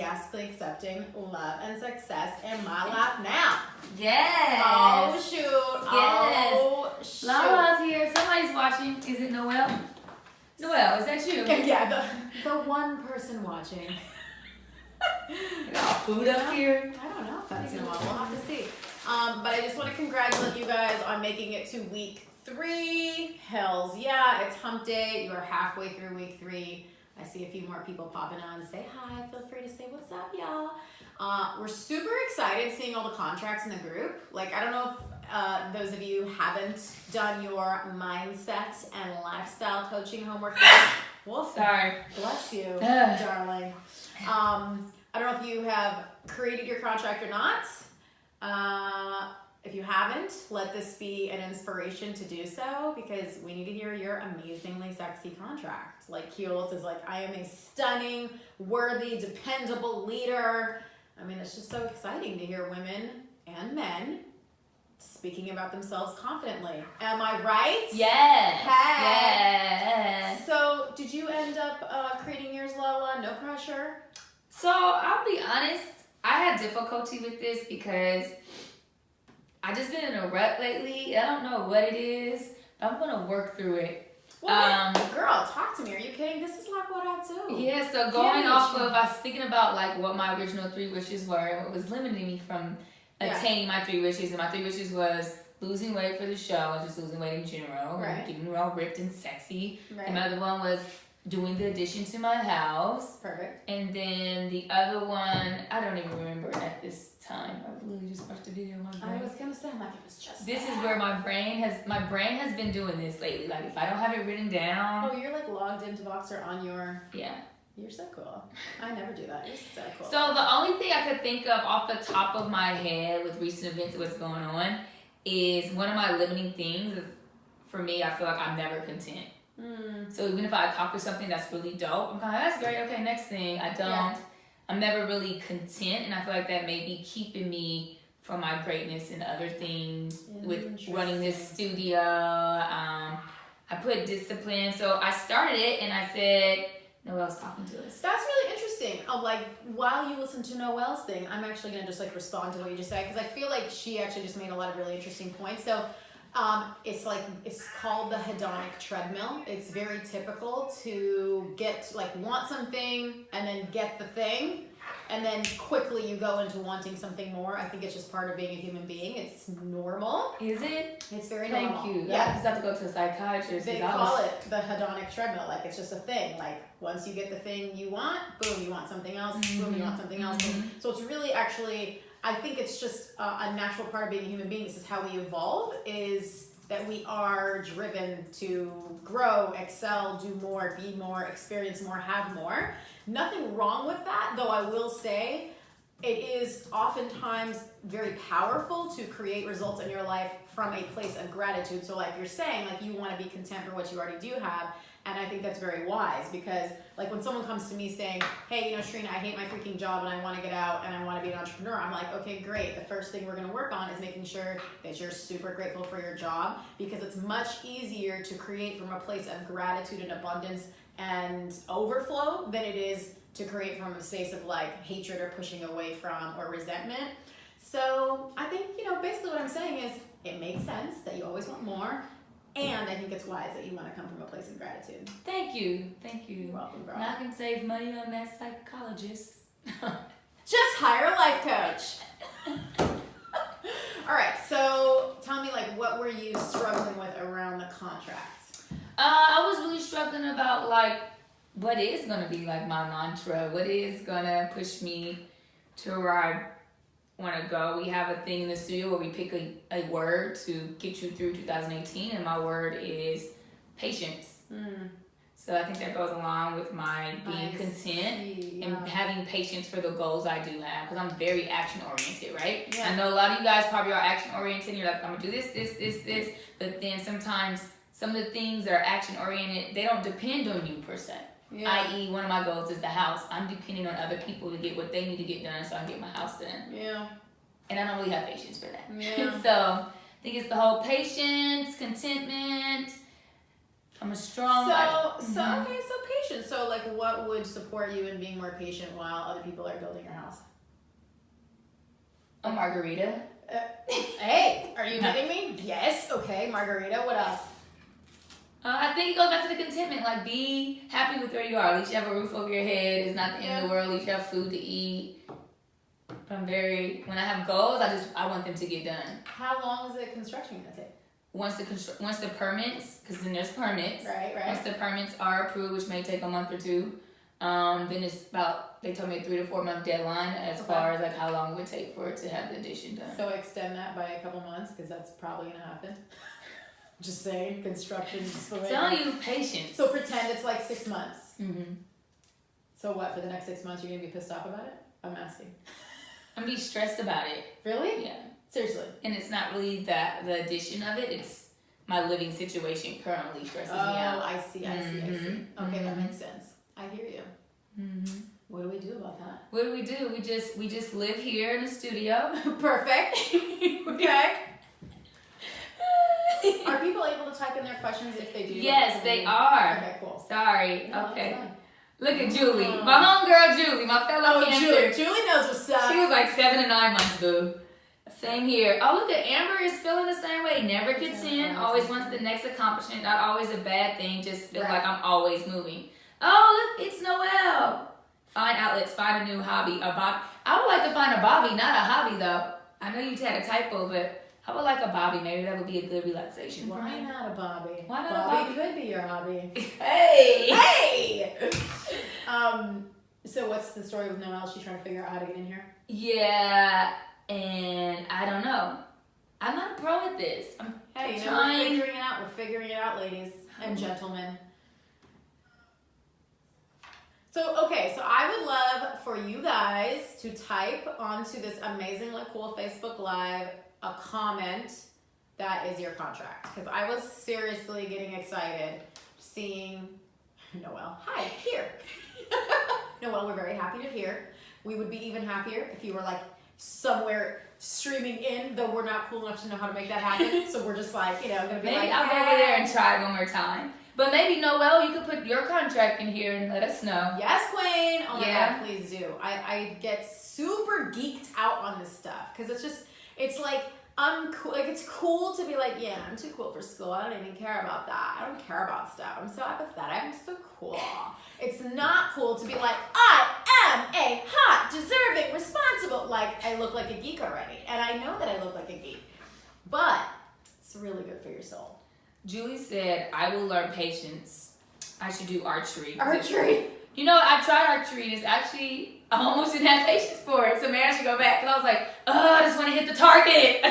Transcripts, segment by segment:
enthusiastically accepting love and success in my life now. Yes. Oh, shoot. Yes. Oh, shoot. Lala's here. Somebody's watching. Is it Noelle? Noelle, is that you? Yeah, the one person watching. We got food up here. I don't know if that's Noelle. We'll have to see. But I just want to congratulate you guys on making it to week 3. Hells yeah, it's hump day. You are halfway through week 3. I see a few more people popping on. Say hi. Feel free to say what's up, y'all. We're super excited seeing all the contracts in the group. Like, I don't know if those of you haven't done your mindset and lifestyle coaching homework yet. Well, Sorry. Bless you, darling. I don't know if you have created your contract or not. If you haven't, let this be an inspiration to do so, because we need to hear your amazingly sexy contract. Like Keolis is like, I am a stunning, worthy, dependable leader. I mean, it's just so exciting to hear women and men speaking about themselves confidently. Am I right? Yes. Hey. Yes. So, did you end up creating yours, Lala? No pressure? So, I'll be honest, I had difficulty with this because I just been in a rut lately. I don't know what it is, but I'm going to work through it. Well, girl, talk to me. Are you kidding? This is like what I do. Yeah, so going off of, I was thinking about like what my original 3 wishes were and what was limiting me from attaining my 3 wishes. And my 3 wishes was losing weight for the show and just losing weight in general. Right. And getting all ripped and sexy. Right. And my other one was doing the addition to my house. Perfect. And then the other one, I don't even remember at this time. I literally just watched the video on my brain. I was gonna say, I'm like, it was just This that. is where my brain has been doing this lately. Like if I don't have it written down. Oh, you're like logged into Voxer on your... Yeah. You're so cool. I never do that. You're so cool. So the only thing I could think of off the top of my head with recent events of what's going on is one of my limiting things. For me, I feel like I'm never content. So even if I accomplish something that's really dope, I'm kind of, that's great. Okay, next thing. I'm never really content, and I feel like that may be keeping me from my greatness in other things with running this studio. I put discipline. So I started it, and I said, Noelle's talking to us. That's really interesting. Like, while you listen to Noelle's thing, I'm actually going to just like respond to what you just said, because I feel like she actually just made a lot of really interesting points. So it's called the hedonic treadmill. It's very typical to want something and then get the thing, and then quickly you go into wanting something more. I think it's just part of being a human being. It's normal. Is it? It's very normal. Thank you. Yeah. I just have to go to a psychiatrist. They call it the hedonic treadmill. Like, it's just a thing. Like, once you get the thing you want, boom, you want something else. Boom, you want something else. Boom. So it's really actually, I think it's just a natural part of being a human being. This is how we evolve, is that we are driven to grow, excel, do more, be more, experience more, have more. Nothing wrong with that, though I will say it is oftentimes very powerful to create results in your life from a place of gratitude. So like you're saying, like you want to be content for what you already do have. And I think that's very wise, because like when someone comes to me saying, hey, Shrina, I hate my freaking job and I want to get out and I want to be an entrepreneur, I'm like, okay, great. The first thing we're going to work on is making sure that you're super grateful for your job, because it's much easier to create from a place of gratitude and abundance and overflow than it is to create from a space of like hatred or pushing away from or resentment. So I think, basically what I'm saying is it makes sense that you always want more. And I think it's wise that you want to come from a place of gratitude. Thank you. Thank you. You're welcome, girl. Now I can save money on that psychologist. Just hire a life coach. All right, so tell me, like, what were you struggling with around the contract? I was really struggling about, like, what is going to be, like, my mantra? What is going to push me to where I want to go? We have a thing in the studio where we pick a word to get you through 2018, and my word is patience. So I think that goes along with my being content and having patience for the goals I do have, because I'm very action oriented, right? Yeah. I know a lot of you guys probably are action oriented. You're like, I'm gonna do this, but then sometimes some of the things that are action oriented, they don't depend on you per se. Yeah. I.e., one of my goals is the house. I'm depending on other people to get what they need to get done so I can get my house done. Yeah. And I don't really have patience for that. Yeah. So I think it's the whole patience, contentment, I'm a strong. So patient. So like, what would support you in being more patient while other people are building your house? A margarita. Hey, are you kidding me? Yes. Okay, margarita. What else? I think it goes back to the contentment. Like, be happy with where you are. At least you have a roof over your head. It's not the end of the world. At least you have food to eat. When I have goals, I want them to get done. How long is the construction gonna take? Once the permits, because then there's permits. Right. Once the permits are approved, which may take a month or two, then it's about, they told me a 3 to 4 month deadline as far as like how long it would take for it to have the addition done. So extend that by a couple months, because that's probably gonna happen. Just saying, construction is the way. Telling you, patience. So pretend it's like 6 months. Mm-hmm. So what, for the next 6 months you're gonna be pissed off about it? I'm asking. I'm gonna be stressed about it. Really? Yeah. Seriously. And it's not really the addition of it, it's my living situation currently stresses me out. Oh, I see. Okay, that makes sense. I hear you. Mm-hmm. What do we do about that? What do? We just live here in the studio. Perfect. Okay. Are people able to type in their questions if they do? Yes, they are. Okay, cool. Sorry. No, okay. Look at Julie. My homegirl Julie, my fellow Cancer. Julie knows what's up. She was like 7 to 9 months, boo. Same here. Oh, look at Amber is feeling the same way. Never content. Always wants the next accomplishment. Not always a bad thing. Just feel like I'm always moving. Oh, look, it's Noelle. Find outlets. Find a new hobby. A bob. I would like to find a Bobby, not a hobby though. I know you had a typo, but I would like a Bobby. Maybe that would be a good relaxation for me. Why not a Bobby? Why not Bobby a Bobby? could be your hobby. Hey! So what's the story with Noelle? She's trying to figure out how to get in here? Yeah, and I don't know. I'm not a pro at this. We're figuring it out. We're figuring it out, ladies and gentlemen. So, okay, so I would love for you guys to type onto this amazingly cool Facebook Live a comment that is your contract. Because I was seriously getting excited seeing Noelle. Hi, here. Noelle, we're very happy you're here. We would be even happier if you were like somewhere streaming in, though we're not cool enough to know how to make that happen. So we're just like, gonna be maybe like, I'll go over there and try one more time. But maybe, Noelle, you could put your contract in here and let us know. Yes, queen. Oh my God, please do. I get super geeked out on this stuff because it's like uncool. Like it's cool to be like, yeah, I'm too cool for school. I don't even care about that. I don't care about stuff. I'm so apathetic. I'm so cool. It's not cool to be like, I am a hot, deserving, responsible. Like I look like a geek already, and I know that I look like a geek, but it's really good for your soul. Julie said, I will learn patience. I should do archery. Archery? You know, I tried archery and it's actually, I almost didn't have patience for it. So maybe I should go back. Because I was like, I just want to hit the target.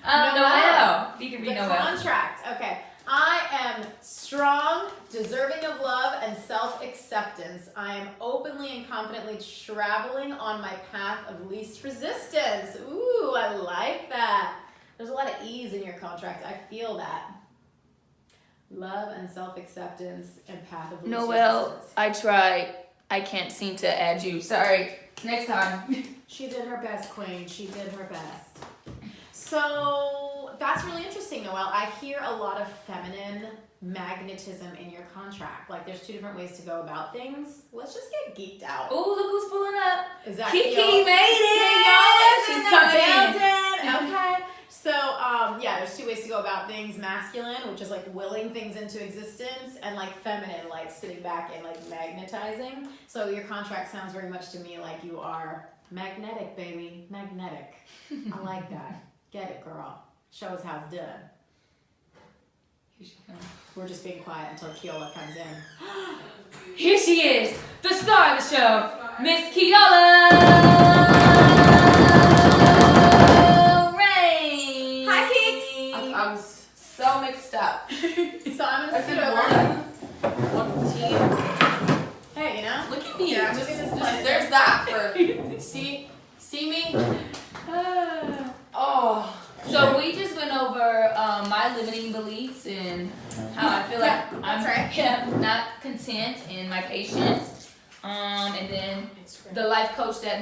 Noelle. You can read Noelle. The contract. Okay. I am strong, deserving of love, and self-acceptance. I am openly and confidently traveling on my path of least resistance. Ooh, I like that. There's a lot of ease in your contract. I feel that. Love and self-acceptance and path of least resistance. I tried. I can't seem to add you. Sorry. Next time. She did her best, queen. She did her best. So that's really interesting, Noelle. I hear a lot of feminine magnetism in your contract. Like there's 2 different ways to go about things. Let's just get geeked out. Oh, look who's pulling up. Is that Kiki made it. She's coming in. Okay. So, there's 2 ways to go about things. Masculine, which is like willing things into existence, and like feminine, like sitting back and like magnetizing. So your contract sounds very much to me like you are magnetic, baby. Magnetic. I like that. Get it, girl. Show us how it's done. Here she comes. We're just being quiet until Keola comes in. Here she is, the star of the show, Miss Keola. I was so mixed up. So I'm gonna sit over. 115. Hey, Look at me. Yeah, just, just there's that for see me. Oh. So we just went over my limiting beliefs and how I feel like I'm not content in my patience. And then Instagram. the life coach that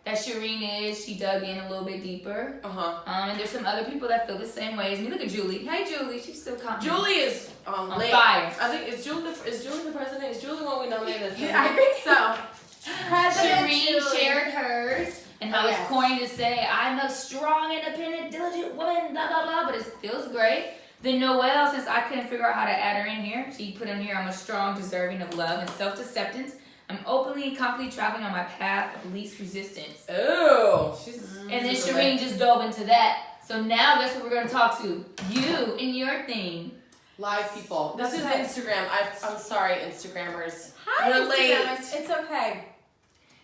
that Shireen is, she dug in a little bit deeper. And there's some other people that feel the same way as me. Look at Julie. Hey, Julie. She's still commenting. Julie is on late. fire. I think is Julie the president? Is Julie one we nominated as I think so. Shireen shared hers and how it's Yes. corny to say, I'm a strong, independent, diligent woman, blah, blah, blah, but it feels great. Then Noelle, since I couldn't figure out how to add her in here, she put in here, I'm a strong, deserving of love and self-acceptance. I'm openly and confidently traveling on my path of least resistance. Oh, she's. And then Shireen just dove into that. So now guess what we're going to talk to? You and your thing. Live people. This is Instagram. I'm sorry, Instagrammers. Hi, We're late. Instagrammers. It's okay.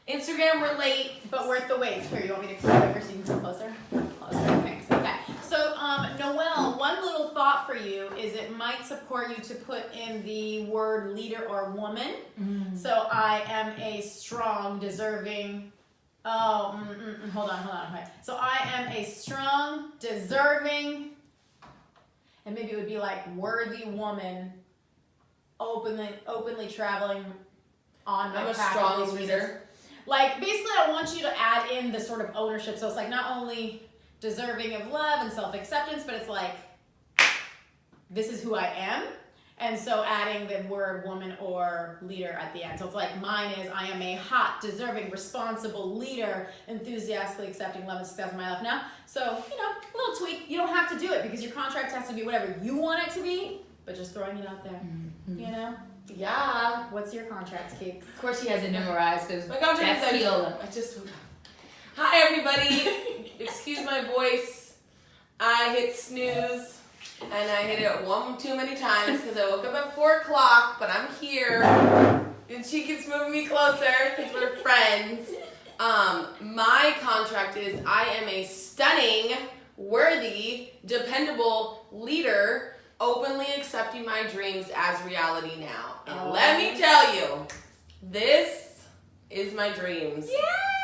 Instagram, we're late. But worth the wait. Here, you want me to come over so you can come closer? Closer. Thanks. Okay. So, Noelle, one little thought for you is it might support you to put in the word leader or woman. So I am a strong, deserving. Hold on. Okay. So I am a strong, deserving, and maybe it would be like worthy woman, openly traveling on my I'm a path of strong least leader. resistance. Like, basically, I want you to add in the sort of ownership. So it's like not only deserving of love and self-acceptance, but it's like, this is who I am. And so adding the word woman or leader at the end. So it's like, mine is, I am a hot, deserving, responsible leader, enthusiastically accepting love and success in my life now. So, a little tweak. You don't have to do it because your contract has to be whatever you want it to be, but just throwing it out there, Yeah. What's your contract, Cakes? Of course she has it memorized because My contract that's is Keola. Hi, everybody. Excuse my voice. I hit snooze. And I hit it one too many times because I woke up at 4 o'clock, but I'm here. And she keeps moving me closer because we're friends. My contract is I am a stunning, worthy, dependable leader, openly accepting my dreams as reality now. And let me tell you, this is my dreams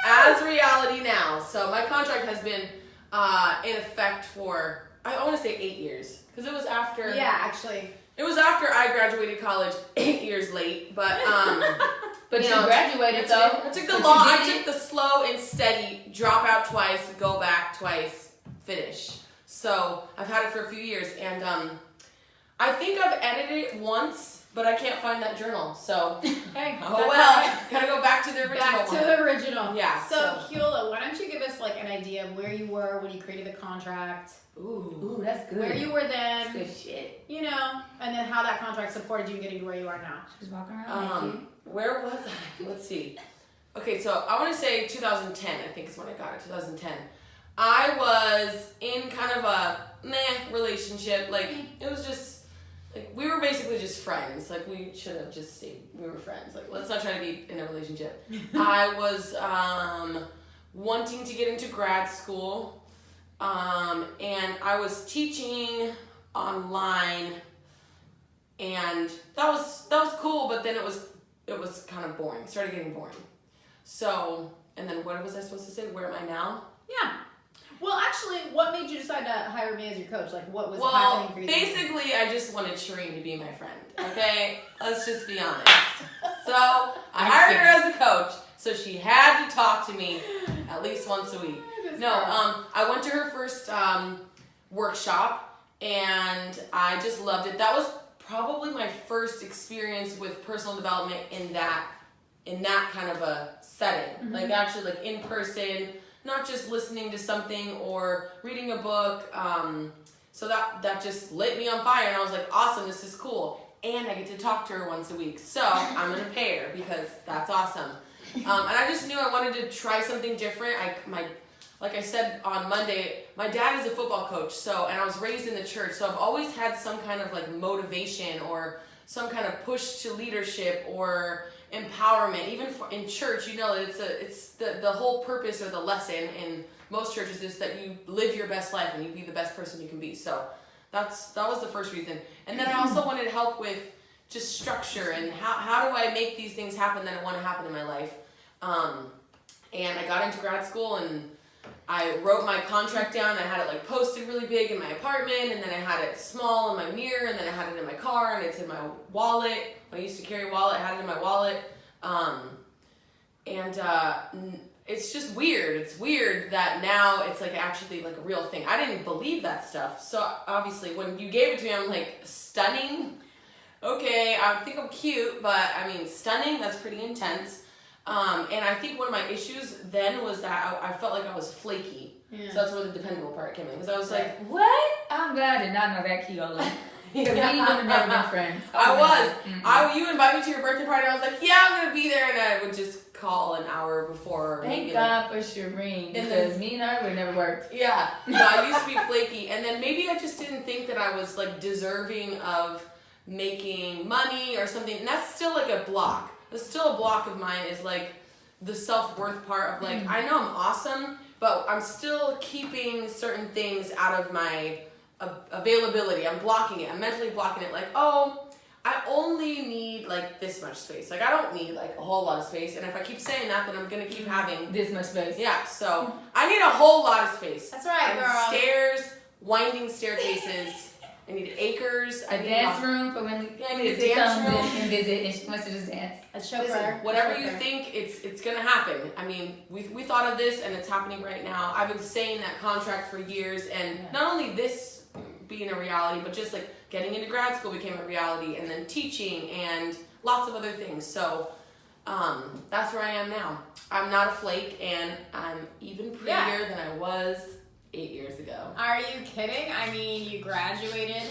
as reality now. So my contract has been in effect for, I want to say 8 years. Because it was after. Yeah, actually. It was after I graduated college 8 years late, but But you graduated though. I took the law. I took the slow and steady, drop out twice, go back twice, finish. So I've had it for a few years, and I think I've edited it once, but I can't find that journal. So Hey. oh well, gotta go back to the original Back to one. the original. Yeah. So, Keola, why don't you give us like an idea of where you were when you created the contract? Ooh, that's good. Where you were That's then, good shit. and then how that contract supported you getting to where you are now. She's walking around Where was I? Let's see. Okay, so I want to say 2010, I think is when I got it, 2010. I was in kind of a meh relationship. Like, it was just, like, we were basically just friends. Like, we should have just stayed, we were friends. Like, let's not try to be in a relationship. I was wanting to get into grad school, and I was teaching online, and that was cool, but then it was kind of boring. It started getting boring. So, and then what was I supposed to say? Where am I now? Yeah. Well, actually, what made you decide to hire me as your coach? Like, what was happening for you? Basically, I just wanted Shireen to be my friend. Okay, let's just be honest. So I hired her as a coach, so she had to talk to me at least once a week. No, I went to her first workshop, and I just loved it. That was probably my first experience with personal development in that kind of a setting. Mm-hmm. Like actually like in person, not just listening to something or reading a book. So that just lit me on fire, and I was like, awesome, this is cool. And I get to talk to her once a week. So I'm gonna pay her because that's awesome. And I just knew I wanted to try something different. Like I said on Monday, my dad is a football coach, and I was raised in the church, so I've always had some kind of like motivation or some kind of push to leadership or empowerment. Even in church, it's the whole purpose or the lesson in most churches is that you live your best life and you be the best person you can be. So that was the first reason. And then I also wanted help with just structure and how do I make these things happen that I want to happen in my life. And I got into grad school, and I wrote my contract down. I had it like posted really big in my apartment, and then I had it small in my mirror, and then I had it in my car, and it's in my wallet. I used to carry a wallet. I had it in my wallet. It's just weird. It's weird that now it's like actually like a real thing. I didn't believe that stuff. So obviously when you gave it to me, I'm like, stunning. Okay, I think I'm cute, but I mean, stunning, that's pretty intense. And I think one of my issues then was that I felt like I was flaky. Yeah. So that's where the dependable part came in. Because I was like, what? I'm glad I did not know that, Keola. Because we would have never been friends. You invited me to your birthday party, and I was like, yeah, I'm going to be there. And I would just call an hour before. Thank God for Shireen, because me and her would have never worked. Yeah. No, I used to be flaky. And then maybe I just didn't think that I was like deserving of making money or something. And that's still like a block. That's still a block of mine, is like the self-worth part of like, I know I'm awesome, but I'm still keeping certain things out of my availability. I'm blocking it. I'm mentally blocking it. Like, oh, I only need like this much space. Like, I don't need like a whole lot of space. And if I keep saying that, then I'm going to keep having this much space. Yeah. So I need a whole lot of space. That's right, girl. Stairs, winding staircases. I need acres. A dance room for when I need a dance room and visit, and she wants to just dance. A chauffeur. Whatever you think, it's gonna happen. I mean, we thought of this, and it's happening right now. I've been saying that contract for years, and not only this being a reality, but just like getting into grad school became a reality, and then teaching and lots of other things. So that's where I am now. I'm not a flake, and I'm even prettier than I was 8 years ago. Are you kidding? I mean, you graduated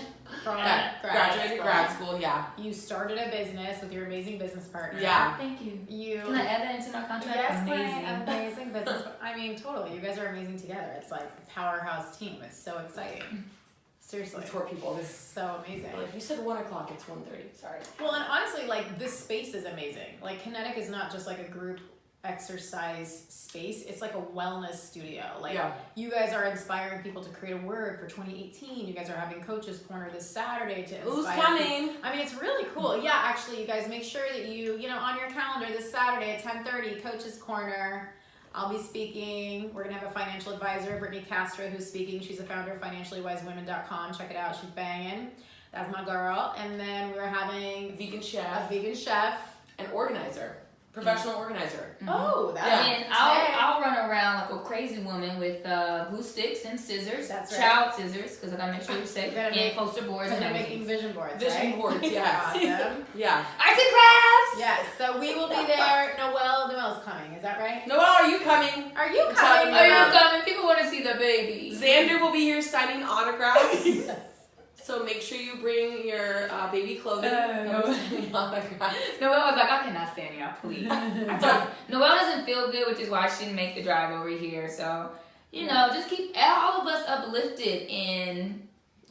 from grad school, yeah. You started a business with your amazing business partner. Yeah. Thank you. Can I add that into my contract? Yes, amazing business. I mean, totally. You guys are amazing together. It's like a powerhouse team. It's so exciting. Seriously. It's for people. It's so amazing. Like, you said 1 o'clock, it's 1:30. Sorry. Well, and honestly, like, this space is amazing. Like, Kinetic is not just like a group exercise space. It's like a wellness studio. Like, you guys are inspiring people to create a word for 2018. You guys are having Coaches Corner this Saturday to inspire Who's coming? people. I mean, it's really cool. Yeah, actually, you guys make sure that you know, on your calendar this Saturday at 10:30, Coaches Corner. I'll be speaking. We're going to have a financial advisor, Brittany Castro, who's speaking. She's the founder of financiallywisewomen.com. Check it out. She's banging. That's my girl. And then we're having a vegan chef. An organizer. Professional organizer. Oh, that's And I'll run around like a crazy woman with glue sticks and scissors. That's right. Child scissors, because I gotta make sure you're safe. And poster boards. And making vision boards. Vision boards, yes. Awesome. Yeah. Arts and crafts. Yes. So we will be there. Noelle's coming. Is that right? Noelle, are you coming? Are you coming? Are you coming? People want to see the baby. Xander will be here signing autographs. So make sure you bring your baby clothing. Noelle was like, I cannot stand y'all, please. Noelle doesn't feel good, which is why she didn't make the drive over here. So, you know, just keep all of us uplifted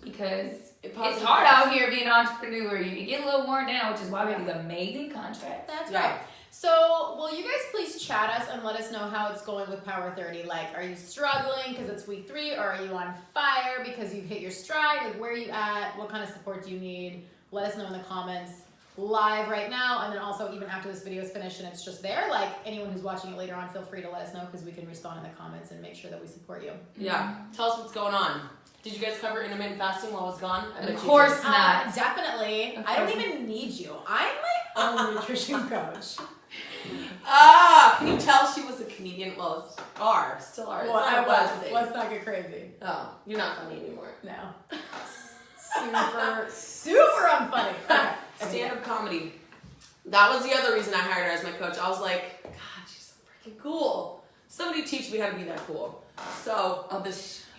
because it's hard out here being an entrepreneur. You get a little worn down, which is why we have these amazing contracts. That's right. So, will you guys please chat us and let us know how it's going with Power 30? Like, are you struggling because it's week 3, or are you on fire because you've hit your stride? Like, where are you at? What kind of support do you need? Let us know in the comments live right now, and then also even after this video is finished and it's just there. Like, anyone who's watching it later on, feel free to let us know, because we can respond in the comments and make sure that we support you. Yeah. Tell us what's going on. Did you guys cover intermittent fasting while I was gone? Of course not. Definitely. I don't even need you. I'm my own nutrition coach. Can you tell she was a comedian? Well, still are. Well, I was. Let's not get crazy. Oh, you're not funny anymore. No. Super unfunny. Okay. Stand-up comedy. That was the other reason I hired her as my coach. I was like, God, she's so freaking cool. Somebody teach me how to be that cool. So,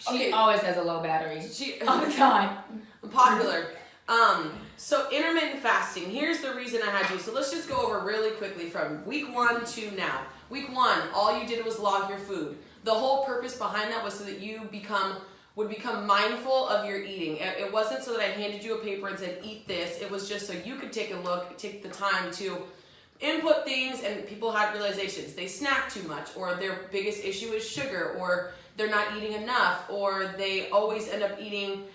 She always has a low battery. All the time. I'm popular. So intermittent fasting, here's the reason I had you. So let's just go over really quickly from week 1 to now. Week 1, all you did was log your food. The whole purpose behind that was so that you would become mindful of your eating. It wasn't so that I handed you a paper and said, eat this. It was just so you could take a look, take the time to input things, and people had realizations. They snack too much, or their biggest issue is sugar, or they're not eating enough, or they always end up eating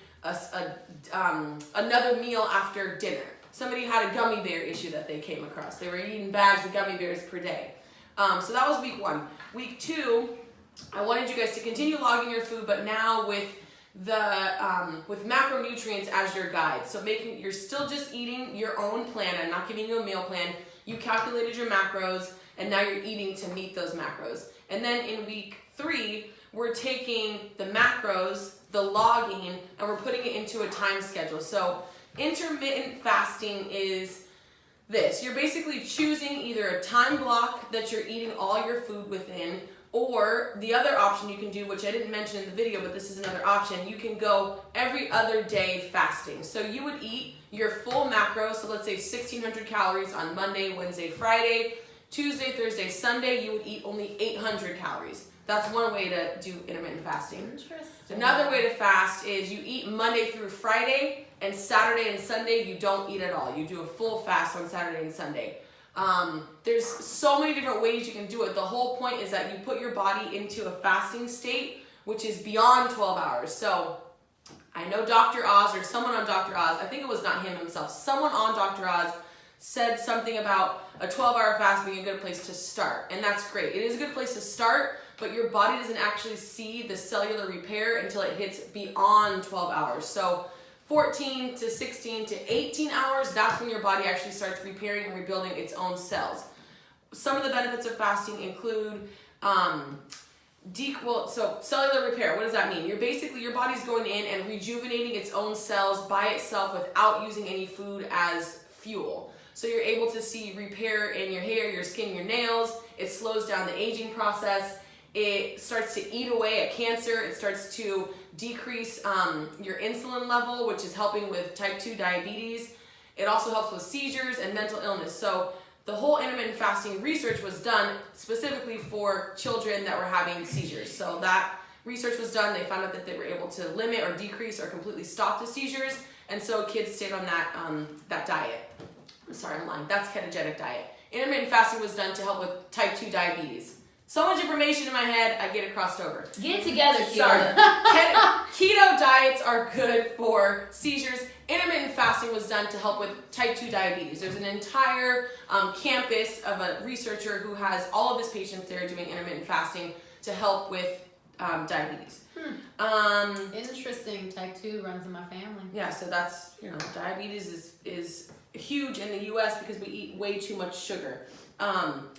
another meal after dinner. Somebody had a gummy bear issue that they came across. They were eating bags of gummy bears per day. So that was week 1. Week 2, I wanted you guys to continue logging your food, but now with with macronutrients as your guide. So you're still just eating your own plan. I'm not giving you a meal plan. You calculated your macros, and now you're eating to meet those macros. And then in week 3, we're taking the macros, the logging, and we're putting it into a time schedule. So intermittent fasting is this. You're basically choosing either a time block that you're eating all your food within, or the other option you can do, which I didn't mention in the video, but this is another option, you can go every other day fasting. So you would eat your full macro, so let's say 1,600 calories on Monday, Wednesday, Friday. Tuesday, Thursday, Sunday, you would eat only 800 calories. That's one way to do intermittent fasting. Interesting. Another way to fast is you eat Monday through Friday, and Saturday and Sunday you don't eat at all. You do a full fast on Saturday and Sunday. There's so many different ways you can do it. The whole point is that you put your body into a fasting state, which is beyond 12 hours. So I know Dr. Oz, or someone on Dr. Oz, I think it was not him himself, someone on Dr. Oz said something about a 12-hour fast being a good place to start. And that's great. It is a good place to start, but your body doesn't actually see the cellular repair until it hits beyond 12 hours. So 14 to 16 to 18 hours, that's when your body actually starts repairing and rebuilding its own cells. Some of the benefits of fasting include so cellular repair. What does that mean? Your body's going in and rejuvenating its own cells by itself without using any food as fuel. So you're able to see repair in your hair, your skin, your nails. It slows down the aging process. It starts to eat away at cancer. It starts to decrease your insulin level, which is helping with type 2 diabetes. It also helps with seizures and mental illness. So the whole intermittent fasting research was done specifically for children that were having seizures. So that research was done. They found out that they were able to limit or decrease or completely stop the seizures. And so kids stayed on that diet. I'm lying. That's ketogenic diet. Intermittent fasting was done to help with type 2 diabetes. So much information in my head, I get it crossed over. Get it together, Keto. Keto diets are good for seizures. Intermittent fasting was done to help with type 2 diabetes. There's an entire campus of a researcher who has all of his patients there doing intermittent fasting to help with diabetes. Interesting. Type 2 runs in my family. Yeah, so that's, diabetes is huge in the US because we eat way too much sugar.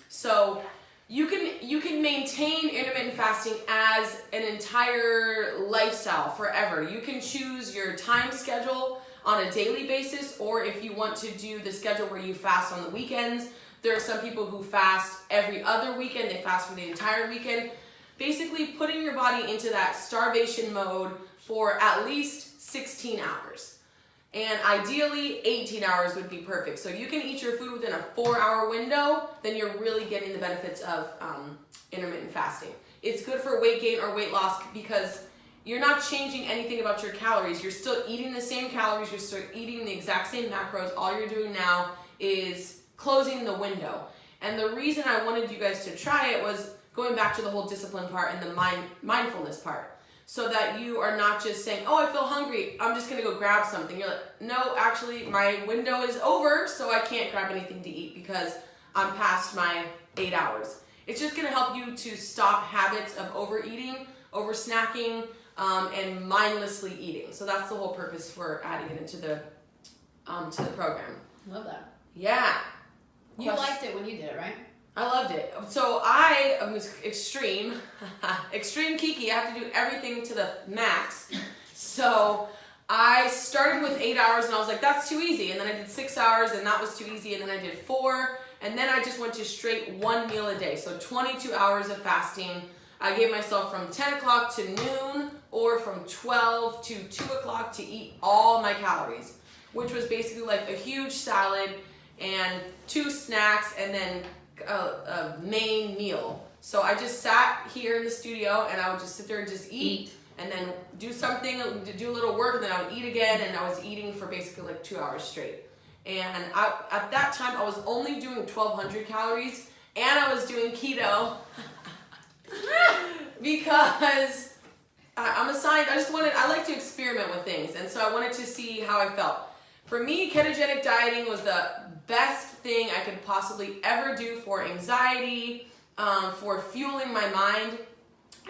So you can maintain intermittent fasting as an entire lifestyle forever. You can choose your time schedule on a daily basis, or if you want to do the schedule where you fast on the weekends. There are some people who fast every other weekend. They fast for the entire weekend. Basically putting your body into that starvation mode for at least 16 hours. And ideally, 18 hours would be perfect. So you can eat your food within a 4-hour window, then you're really getting the benefits of intermittent fasting. It's good for weight gain or weight loss because you're not changing anything about your calories. You're still eating the same calories. You're still eating the exact same macros. All you're doing now is closing the window. And the reason I wanted you guys to try it was going back to the whole discipline part and the mindfulness part. So that you are not just saying, oh, I feel hungry, I'm just gonna go grab something. You're like, no, actually my window is over, so I can't grab anything to eat because I'm past my 8 hours. It's just gonna help you to stop habits of overeating, over snacking, and mindlessly eating. So that's the whole purpose for adding it into the program. Love that. Yeah. You liked it when you did it, right? I loved it. So I was extreme Kiki. I have to do everything to the max. So I started with 8 hours and I was like, that's too easy. And then I did 6 hours and that was too easy. And then I did 4. And then I just went to straight 1 meal a day. So 22 hours of fasting. I gave myself from 10 o'clock to noon or from 12 to 2 o'clock to eat all my calories, which was basically like a huge salad and 2 snacks and then a main meal. So I just sat here in the studio and I would just sit there and just eat and then do something, do a little work, and then I would eat again, and I was eating for basically like 2 hours straight. And at that time I was only doing 1,200 calories and I was doing keto because I'm a scientist. I like to experiment with things, and so I wanted to see how I felt. For me, ketogenic dieting was the best thing I could possibly ever do for anxiety, for fueling my mind.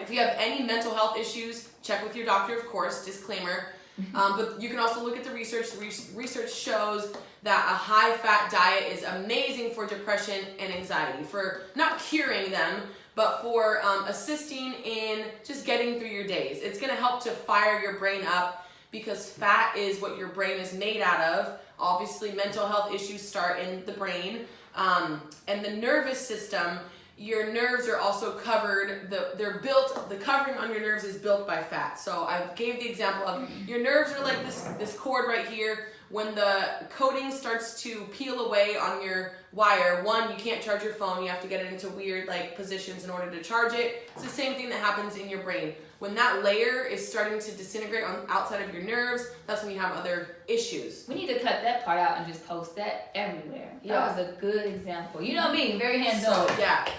If you have any mental health issues, check with your doctor, of course, disclaimer. But you can also look at the research. The research shows that a high-fat diet is amazing for depression and anxiety, for not curing them, but for assisting in just getting through your days. It's going to help to fire your brain up because fat is what your brain is made out of. Obviously, mental health issues start in the brain. And the nervous system, your nerves are also covered, the covering on your nerves is built by fat. So I gave the example of your nerves are like this cord right here. When the coating starts to peel away on your wire, one, you can't charge your phone, you have to get it into weird like positions in order to charge it. It's the same thing that happens in your brain. When that layer is starting to disintegrate on outside of your nerves, that's when you have other issues. We need to cut that part out and just post that everywhere. Yeah. That was a good example. You know me, very hands-on. So, yeah.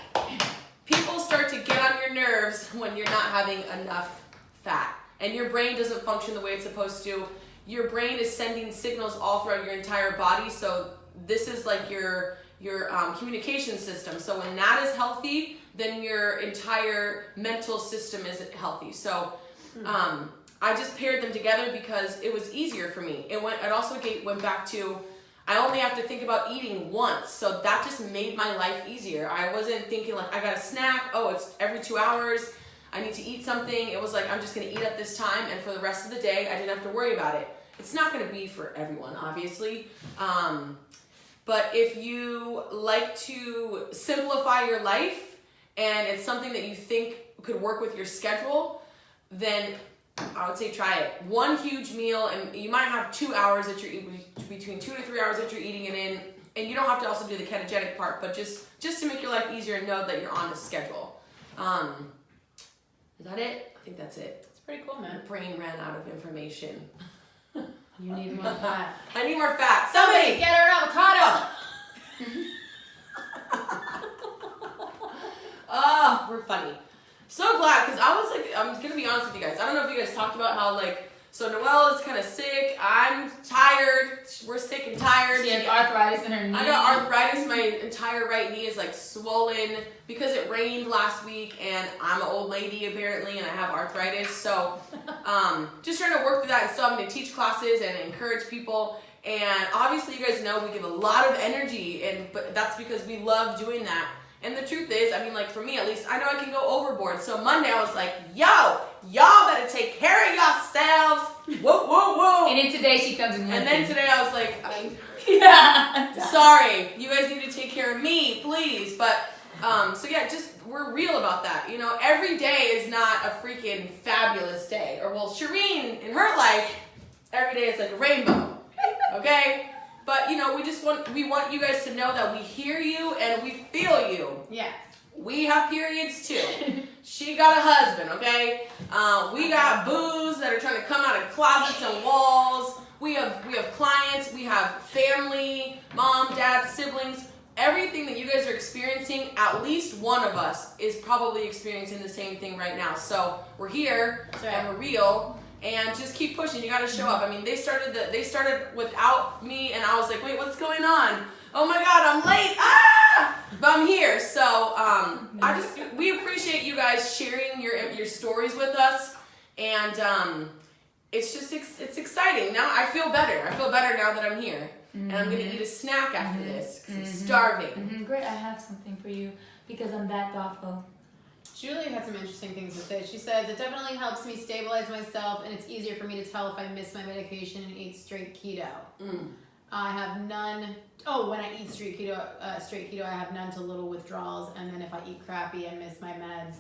People start to get on your nerves when you're not having enough fat. And your brain doesn't function the way it's supposed to. Your brain is sending signals all throughout your entire body. So this is like your communication system. So when that is healthy, then your entire mental system is healthy. So I just paired them together because it was easier for me. It also went back to, I only have to think about eating once. So that just made my life easier. I wasn't thinking like, I got a snack. Oh, it's every 2 hours. I need to eat something. It was like, I'm just going to eat at this time. And for the rest of the day, I didn't have to worry about it. It's not going to be for everyone, obviously. But if you like to simplify your life and it's something that you think could work with your schedule, then I would say try it. One huge meal, and you might have 2 hours that you're eating, between 2 to 3 hours that you're eating it in. And you don't have to also do the ketogenic part, but just to make your life easier and know that you're on a schedule. Is that it? I think that's it. It's pretty cool, man. My brain ran out of information. You need more fat. I need more fat. Somebody get her an avocado. Oh, we're funny. So glad, because I was like, I'm going to be honest with you guys. I don't know if you guys talked about how, like, so Noelle is kind of sick. I'm tired. We're sick and tired. She has arthritis in her knee. I got arthritis. My entire right knee is like swollen because it rained last week, and I'm an old lady apparently, and I have arthritis. So, just trying to work through that and still having to teach classes and encourage people. And obviously, you guys know we give a lot of energy, but that's because we love doing that. And the truth is, I mean, like for me at least, I know I can go overboard. So Monday I was like, yo, y'all better take care of yourselves. Whoa, whoa, whoa. And then today she comes in. And then today I was like, yeah. sorry, you guys need to take care of me, please. But, so yeah, just, we're real about that. You know, every day is not a freaking fabulous day. Or well, Shireen, in her life, every day is like a rainbow. Okay? But, you know, we want you guys to know that we hear you and we feel you. Yes. We have periods too. She got a husband, okay? We got boos that are trying to come out of closets and walls. We have clients, we have family, mom, dad, siblings. Everything that you guys are experiencing, at least one of us is probably experiencing the same thing right now. So we're here and we're real. And just keep pushing. You gotta show up. I mean, they started without me, and I was like, wait, what's going on? Oh my God, I'm late. Ah! But I'm here. So we appreciate you guys sharing your stories with us, and it's exciting. Now I feel better. I feel better now that I'm here, and I'm gonna eat a snack after this because I'm starving. Great, I have something for you because I'm that thoughtful. Julie had some interesting things to say. She says, it definitely helps me stabilize myself, and it's easier for me to tell if I miss my medication and eat straight keto. I have none. Oh, when I eat straight keto, I have none to little withdrawals, and then if I eat crappy and miss my meds,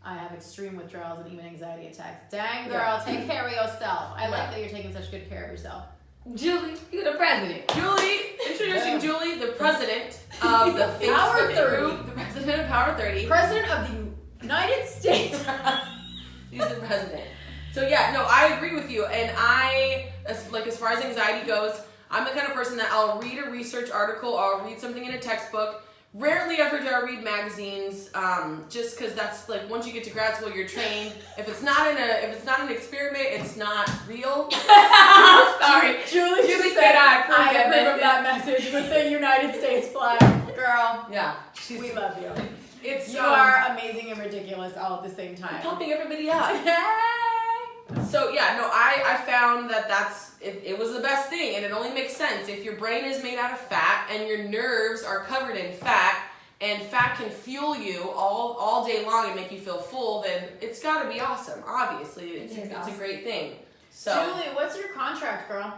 I have extreme withdrawals and even anxiety attacks. Dang, girl, take care of yourself. I like that you're taking such good care of yourself. Julie, you're the president. Julie, introducing Julie, the president of the Power 30 group, the president of Power 30. President of the United States. She's the president. So yeah, no, I agree with you. And as far as anxiety goes, I'm the kind of person that I'll read a research article, or I'll read something in a textbook. Rarely ever do I read magazines, just because that's like once you get to grad school, you're trained. If it's not an experiment, it's not real. Sorry, Julie said I approve of that message with the United States flag, girl. Yeah, we love you. You are amazing and ridiculous. ridiculous all at the same time. Pumping everybody up. So yeah, no, I found that it was the best thing, and it only makes sense if your brain is made out of fat and your nerves are covered in fat, and fat can fuel you all day long and make you feel full. Then it's got to be awesome. Obviously, it's a great thing. So Julie, what's your contract, girl?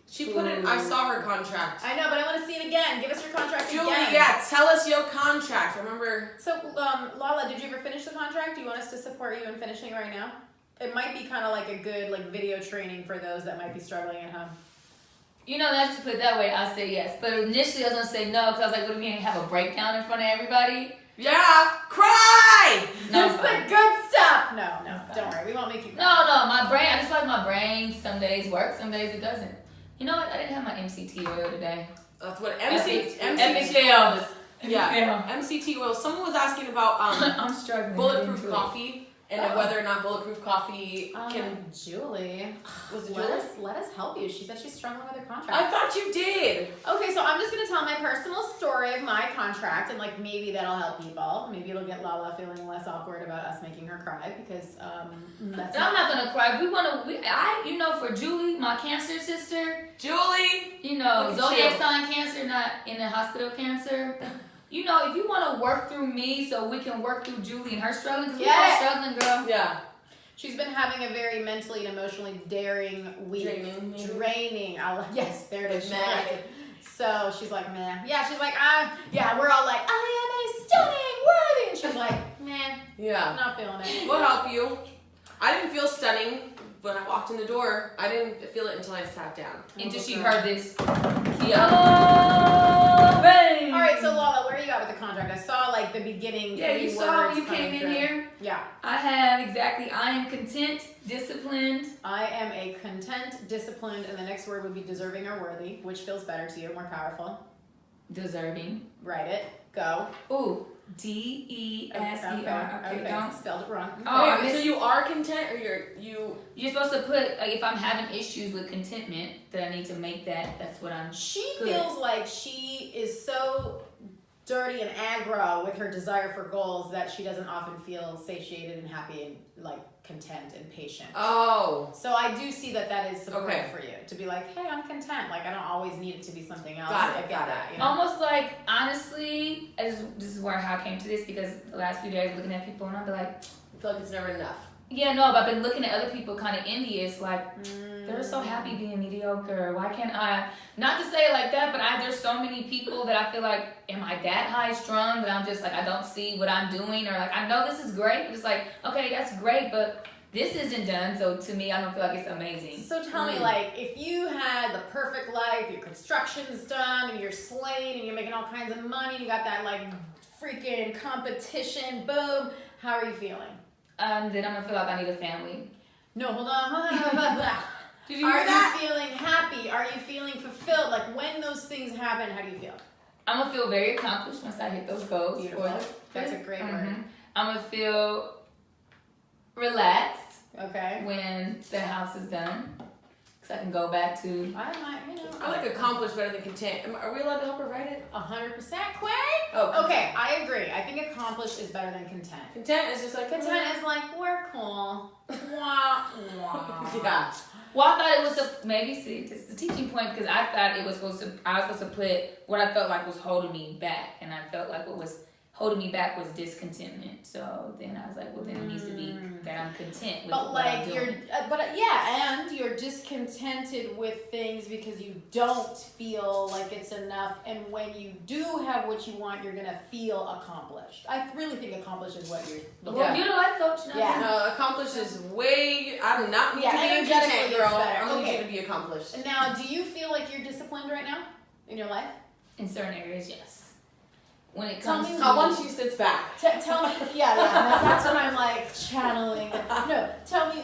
She put it. I saw her contract. I know, but I want to see it again. Give us your contract Julie, again. yeah, tell us your contract. Remember? So, Lala, did you ever finish the contract? Do you want us to support you in finishing it right now? It might be kind of like a good video training for those that might be struggling at home. You know, that's to put it that way, I say yes. But initially, I was gonna say no because I was like, "What do you mean have a breakdown in front of everybody?" Yeah, cry. No, That's the good stuff. No, don't worry. We won't make you cry. No, my brain. I just like my brain. Some days works, some days it doesn't. You know what? I didn't have my MCT oil today. That's what Epic MCT fail. is. Yeah, MCT oil. Someone was asking about I'm struggling. bulletproof coffee and whether or not bulletproof coffee can. Julie, Was it let Julie? us help you. She said she's struggling with her contract. I thought you did. Okay, so I'm just gonna tell my personal story of my contract, and maybe that'll help people. Maybe it'll get Lala feeling less awkward about us making her cry because that's I'm not gonna cry. For Julie, my cancer sister. Julie. You know, Look at zodiac you. sign cancer, not in the hospital cancer. You know, if you want to work through me so we can work through Julie and her struggling, because we're all struggling, girl. Yeah. She's been having a very mentally and emotionally daring week. Draining. Yes, there it is. She's like, so she's like, man. Yeah, she's like, yeah, we're all like, I am a stunning worthy. And she's like, man, Yeah. not feeling it. We'll help you. I didn't feel stunning when I walked in the door. I didn't feel it until I sat down. Until she heard this. All right, so Lala, where are you at with the contract? I saw the beginning. Yeah, you saw you came in here. Yeah. I have exactly. I am content, disciplined. I am a content, disciplined, and the next word would be deserving or worthy, which feels better to you, more powerful. Deserving. Write it. Go. Ooh, DESER. Okay, don't. Spelled it wrong. Oh, Wait, so you are content, or You're supposed to put if I'm having issues with contentment, that I need to make that. That's what I'm. She good. feels like she is so dirty and aggro with her desire for goals that she doesn't often feel satiated and happy and content and patient. Oh. So I do see that is support Okay. for you to be like, hey, I'm content. I don't always need it to be something else. Got it, I get got that. it. You know? Almost honestly, this is how I came to this because the last few days looking at people and I'll be like, I feel like it's never enough. yeah, no, but I've been looking at other people kind of envious, they're so happy being mediocre. Why can't I? Not to say it like that, but there's so many people that I feel like, am I that high strung that I'm just I don't see what I'm doing, or I know this is great, but it's okay, that's great, but this isn't done. So to me, I don't feel like it's amazing. So tell me, if you had the perfect life, your construction's done, and you're slaying, and you're making all kinds of money, you got that freaking competition, boom, how are you feeling? Then I'm gonna feel like I need a family. No, hold on. Did you hear Are that? you feeling happy? Are you feeling fulfilled? When those things happen, how do you feel? I'm gonna feel very accomplished once I hit those goals. Beautiful. That's a great word. I'm gonna feel relaxed Okay. when the house is done, because I can go back to. I like accomplished better than content. Are we allowed to help her write it? 100%, Quay? Oh. Okay, I agree. I think accomplished is better than content. Content is just Content is we're cool. Wah, wah. Yeah. Well, I thought it was this is the teaching point because I thought I was supposed to put what I felt like was holding me back, and I felt like what was holding me back was discontentment. So then I was like, well, then it needs to be that I'm content with what I'm doing. and you're discontented with things because you don't feel like it's enough, and when you do have what you want, you're gonna feel accomplished. I really think accomplished is what you're looking Well, at. you know what, Coach? Yeah. No, accomplished is way. I do not need to be energetically content, it's girl. better. I need Okay. you to be accomplished. And now, do you feel like you're disciplined right now in your life? In certain areas, yes. When it Tell comes me to How once she sits back. Tell me, yeah, that's what I'm channeling. No, tell me,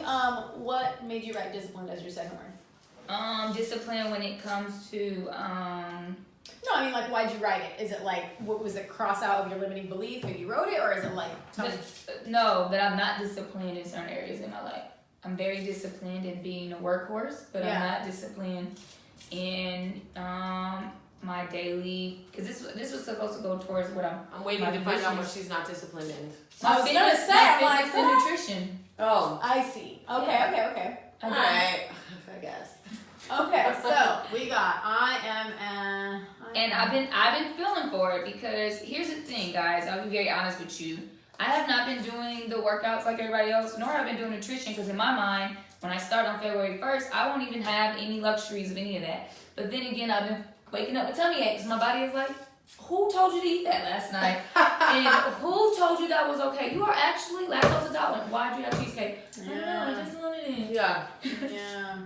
what made you write disciplined as your second word? discipline when it comes to No, I mean, why'd you write it? Is it what was it cross out of your limiting belief and you wrote it, or is it tell me? no, that I'm not disciplined in certain areas in my life. I'm very disciplined in being a workhorse, but I'm not disciplined in my daily, because this was supposed to go towards what I'm waiting to find out what she's not disciplined in. I was gonna say, I'm like, and nutrition. Oh, I see. Okay. all right. I guess. Okay, so we got And I've been feeling for it, because here's the thing, guys. I'll be very honest with you. I have not been doing the workouts like everybody else, nor have I been doing nutrition, because in my mind, when I start on February 1st, I won't even have any luxuries of any of that. But then again, I've been waking up with tummy aches. My body is like, who told you to eat that last night? And who told you that was okay? You are actually lactose intolerant. Why'd you have cheesecake? I don't know, I just wanted it. Yeah.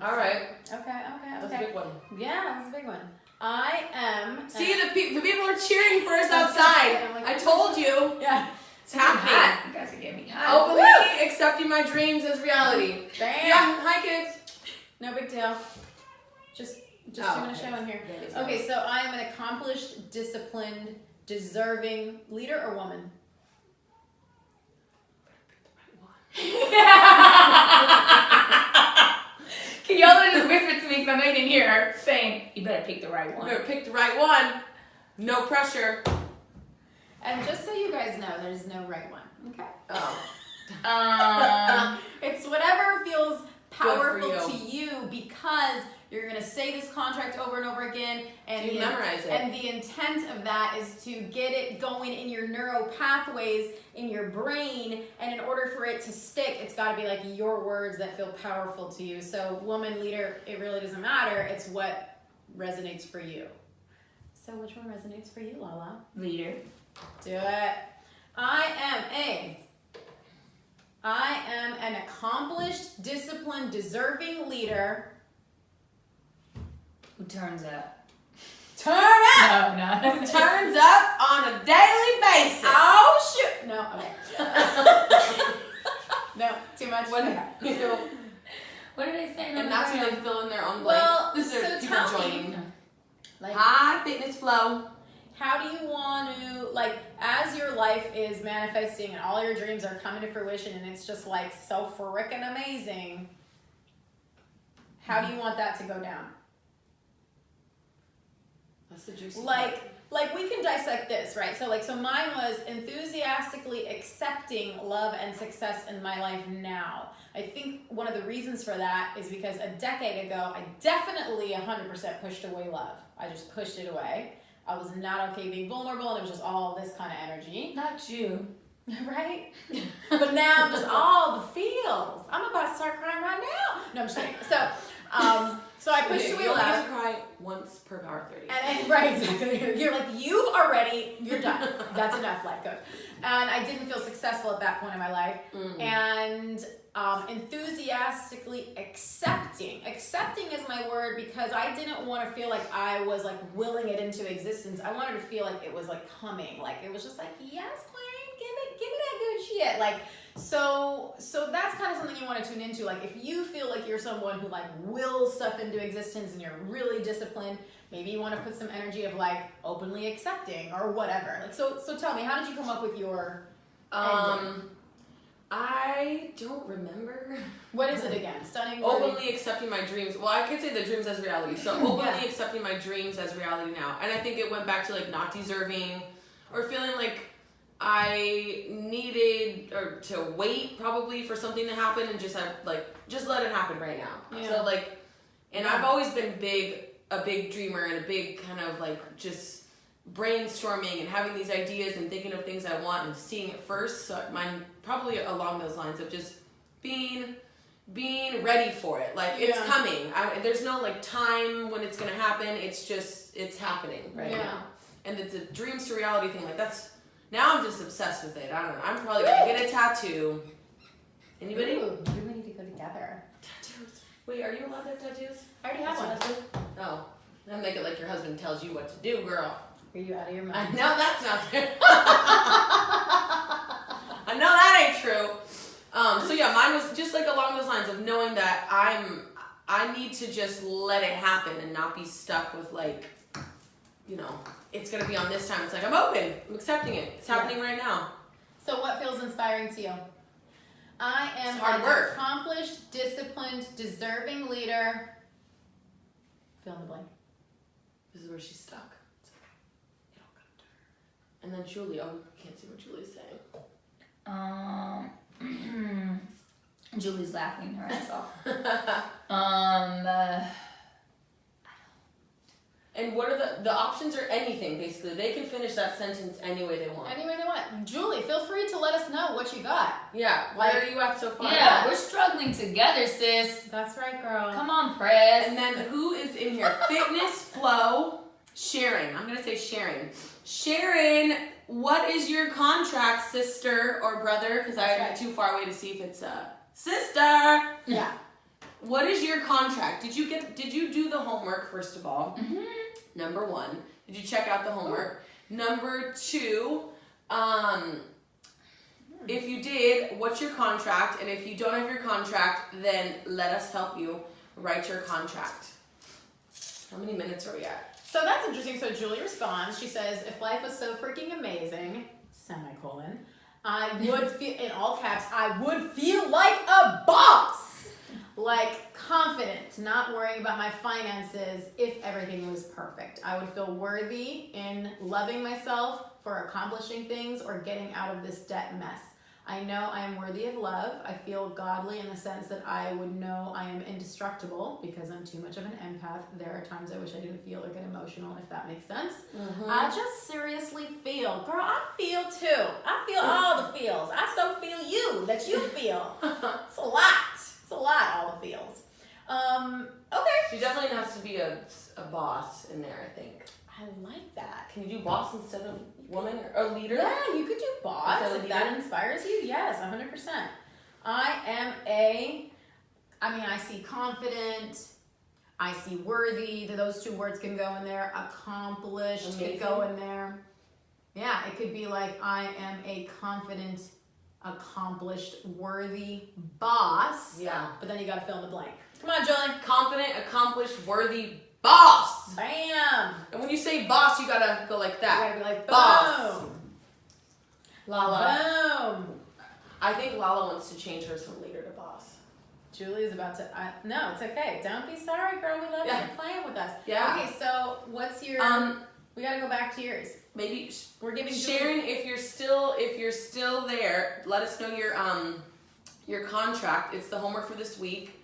All right. Okay. That's a big one. Yeah, that's a big one. I am. See, the people are cheering for us outside. I told you. Yeah. It's happening. Hot. You guys are getting me hot. Openly accepting my dreams as reality. Damn. Yeah. Hi, kids. No big deal. Just doing a show in here. Okay, so I am an accomplished, disciplined, deserving leader or woman? Can y'all just whisper to me, because I know you didn't hear her saying, you better pick the right one. You better pick the right one. No pressure. And just so you guys know, there's no right one. Okay. Oh. It's whatever feels powerful Good for to you, because you're going to say this contract over and over again, and You memorize it. And the intent of that is to get it going in your neural pathways in your brain, and in order for it to stick, it's got to be like your words that feel powerful to you. So woman, leader, it really doesn't matter. It's what resonates for you. So which one resonates for you, Lala? Leader. Do it. I am an accomplished, disciplined, deserving leader. Who turns up? Turn up! No. Turns up on a daily basis. Oh, shoot! No, okay. No, too much? What What are they saying? And that's when they fill in their own blank. Well, This is so people tell me, joining. like, Hi, fitness flow. how do you want to, like, as your life is manifesting and all your dreams are coming to fruition and it's just, like, so frickin' amazing, how do you want that to go down? That's the juicy Like we can dissect this, right? So mine was enthusiastically accepting love and success in my life now. I think one of the reasons for that is because a decade ago, I definitely 100% pushed away love. I just pushed it away. I was not okay being vulnerable, and it was just all this kind of energy. Not you. Right? But now I'm just all the feels. I'm about to start crying right now. No, I'm just kidding. So I pushed away You only love. get to cry once per power 30. And right, exactly. You're like, you're done. That's enough, life coach. And I didn't feel successful at that point in my life. Mm. And enthusiastically accepting. Accepting is my word, because I didn't want to feel like I was like willing it into existence. I wanted to feel like it was like coming. Like it was just like, yes, queen, give me that good shit. Like, so that's kind of something you want to tune into. Like if you feel like you're someone who like wills stuff into existence and you're really disciplined, maybe you want to put some energy of like openly accepting or whatever. Like so tell me, how did you come up with your ending? I don't remember. What is it again? Stunning. Openly accepting my dreams. Well, I could say the dreams as reality. So openly Yeah. accepting my dreams as reality now. And I think it went back to like not deserving or feeling like I needed or to wait probably for something to happen and just let it happen right now. Yeah. So like, and I've always been a big dreamer and a big kind of like just brainstorming and having these ideas and thinking of things I want and seeing it first. So mine probably along those lines of just being ready for it. Like it's coming. There's no like time when it's gonna happen. It's happening right now. And the dreams to reality thing, like now I'm just obsessed with it. I don't know. I'm probably gonna get a tattoo. Anybody? Ooh, maybe we need to go together. Tattoos. Wait, are you allowed to have tattoos? I already have one. Oh. Then make it like your husband tells you what to do, girl. Are you out of your I mind? know that's not true. I know that ain't true. So yeah, mine was just like along those lines of knowing that I need to just let it happen and not be stuck with like, it's gonna be on this time. It's like I'm open. I'm accepting it. It's happening right now. So what feels inspiring to you? I am It's hard an work. accomplished, disciplined, deserving leader. Fill in the blank. This is where she's stuck. And then Julie. Oh, I can't see what Julie's saying. Julie's laughing her ass off. And what are the options are anything, basically. They can finish that sentence any way they want. Any way they want. Julie, feel free to let us know what you got. Yeah, where are you at so far? Yeah, we're struggling together, sis. That's right, girl. Come on, press. And then who is in here? Fitness, flow, Sharon. I'm going to say Sharon. Sharon, what is your contract, sister or brother? Because I'm too far away to see if it's a sister. Yeah. What is your contract? Did you do the homework, first of all? Mm-hmm. Number 1. Did you check out the homework? Number 2, if you did, what's your contract? And if you don't have your contract, then let us help you write your contract. How many minutes are we at? So that's interesting. So Julie responds. She says, if life was so freaking amazing, semicolon, I would feel, in all caps, I would feel like a boss. Like confident, not worrying about my finances if everything was perfect. I would feel worthy in loving myself for accomplishing things or getting out of this debt mess. I know I am worthy of love. I feel godly in the sense that I would know I am indestructible because I'm too much of an empath. There are times I wish I didn't feel or get emotional, if that makes sense. Mm-hmm. I just seriously feel. Girl, I feel too. I feel all the feels. I so feel you that you feel. It's a lot. It's a lot, all the feels. Okay. She definitely has to be a boss in there, I think. I like that. Can you do boss instead of woman or leader? Yeah, you could do boss Instead of if that leader? inspires you. Yes, 100%. I see confident. I see worthy. Those 2 words can go in there. Accomplished Amazing. could go in there. Yeah, it could be like, I am a confident, accomplished, worthy boss. Yeah. But then you got to fill in the blank. Come on, Julie. Confident, accomplished, worthy boss. Bam. And when you say boss, you gotta go like You that. got to be like, boom. Boss. Lala. Boom. I think Lala wants to change her from leader to boss. Julie's about to. No, it's okay. Don't be sorry, girl. We love you playing with us. Yeah. Okay, so what's your? We gotta go back to yours. Maybe We're giving Sharon, if you're still there, let us know your contract. It's the homework for this week.